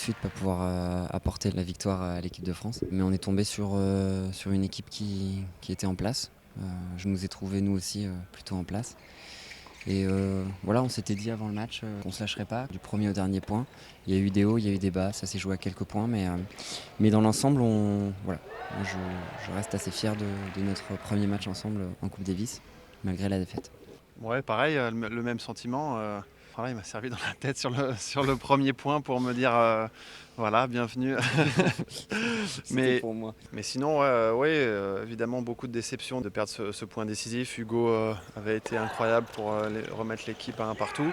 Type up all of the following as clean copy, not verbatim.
déçu de ne pas pouvoir apporter la victoire à l'équipe de France. Mais on est tombé sur une équipe qui était en place. Je nous ai trouvé nous aussi plutôt en place. Et voilà, on s'était dit avant le match qu'on ne se lâcherait pas du premier au dernier point. Il y a eu des hauts, il y a eu des bas, ça s'est joué à quelques points. Mais dans l'ensemble, voilà, je reste assez fier de notre premier match ensemble en Coupe Davis, malgré la défaite. Ouais, pareil, le même sentiment. Voilà, il m'a servi dans la tête sur le premier point pour me dire voilà, bienvenue. C'était mais, pour moi. mais sinon, ouais, évidemment, beaucoup de déception de perdre ce point décisif. Hugo avait été incroyable pour remettre l'équipe à un partout.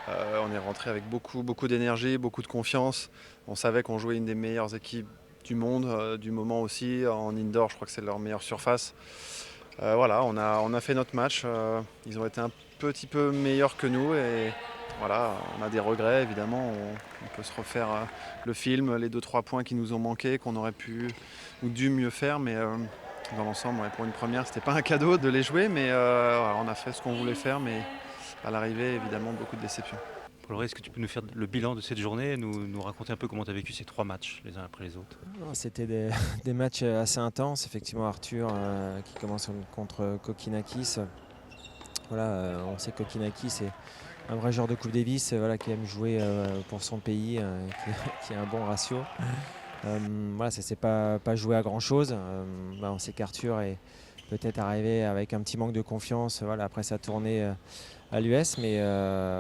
On est rentré avec beaucoup d'énergie, beaucoup de confiance. On savait qu'on jouait une des meilleures équipes du monde, du moment aussi. En indoor, je crois que c'est leur meilleure surface. Voilà, on a fait notre match. Ils ont été un petit peu meilleurs que nous et voilà, on a des regrets évidemment. On peut se refaire le film, les 2-3 points qui nous ont manqué, qu'on aurait pu ou dû mieux faire, mais dans l'ensemble, ouais, pour une première, c'était pas un cadeau de les jouer, mais voilà, on a fait ce qu'on voulait faire, mais à l'arrivée, évidemment, beaucoup de déception. Paul, est-ce que tu peux nous faire le bilan de cette journée et nous raconter un peu comment tu as vécu ces 3 matchs les uns après les autres? C'était des matchs assez intenses. Effectivement, Arthur qui commence contre Kokkinakis. Voilà, on sait que Kokkinakis c'est un vrai joueur de Coupe Davis, voilà, qui aime jouer pour son pays, qui a un bon ratio. Voilà, ça ne s'est pas joué à grand chose. On sait qu'Arthur est peut-être arrivé avec un petit manque de confiance, voilà, après sa tournée à l'US, mais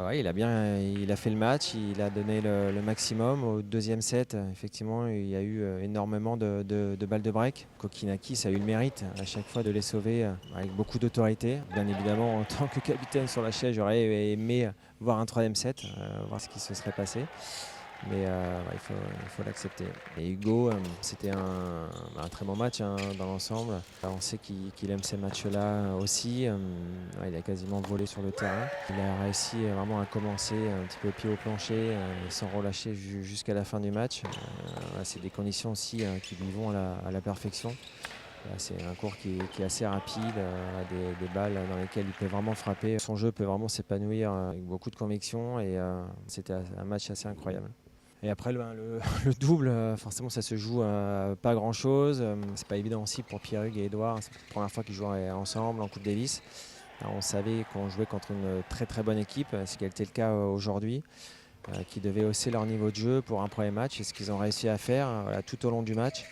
ouais, il a fait le match, il a donné le maximum. Au deuxième set, effectivement, il y a eu énormément de balles de break. Kokkinakis a eu le mérite à chaque fois de les sauver avec beaucoup d'autorité. Bien évidemment, en tant que capitaine sur la chaise, j'aurais aimé voir un troisième set, voir ce qui se serait passé. Mais ouais, il faut l'accepter. Et Hugo, c'était un très bon match dans l'ensemble. On sait qu'il aime ces matchs-là aussi. Ouais, il a quasiment volé sur le terrain. Il a réussi vraiment à commencer un petit peu pied au plancher sans relâcher jusqu'à la fin du match. Ouais, c'est des conditions aussi qui lui vont à la perfection. C'est un court qui est assez rapide, des balles dans lesquelles il peut vraiment frapper. Son jeu peut vraiment s'épanouir avec beaucoup de conviction et c'était un match assez incroyable. Et après le double, forcément ça se joue pas grand chose. C'est pas évident aussi pour Pierre-Hugues et Edouard. C'est la première fois qu'ils jouent ensemble en Coupe Davis. Alors, on savait qu'on jouait contre une très très bonne équipe, ce qui a été le cas aujourd'hui, qui devait hausser leur niveau de jeu pour un premier match. Et ce qu'ils ont réussi à faire voilà, tout au long du match.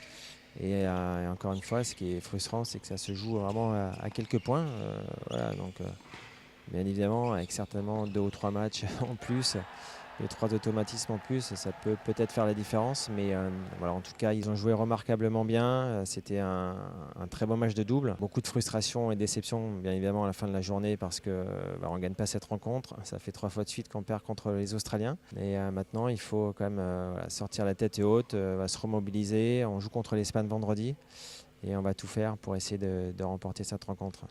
Et encore une fois, ce qui est frustrant, c'est que ça se joue vraiment à quelques points. Voilà, donc, bien évidemment, avec certainement 2 ou 3 matchs en plus. Et 3 automatismes en plus, ça peut peut-être faire la différence. Mais voilà, en tout cas, ils ont joué remarquablement bien. C'était un très bon match de double. Beaucoup de frustration et déception, bien évidemment, à la fin de la journée parce qu'on ne gagne pas cette rencontre. Ça fait 3 fois de suite qu'on perd contre les Australiens. Et maintenant, il faut quand même voilà, sortir la tête haute, se remobiliser. On joue contre l'Espagne vendredi. Et on va tout faire pour essayer de remporter cette rencontre.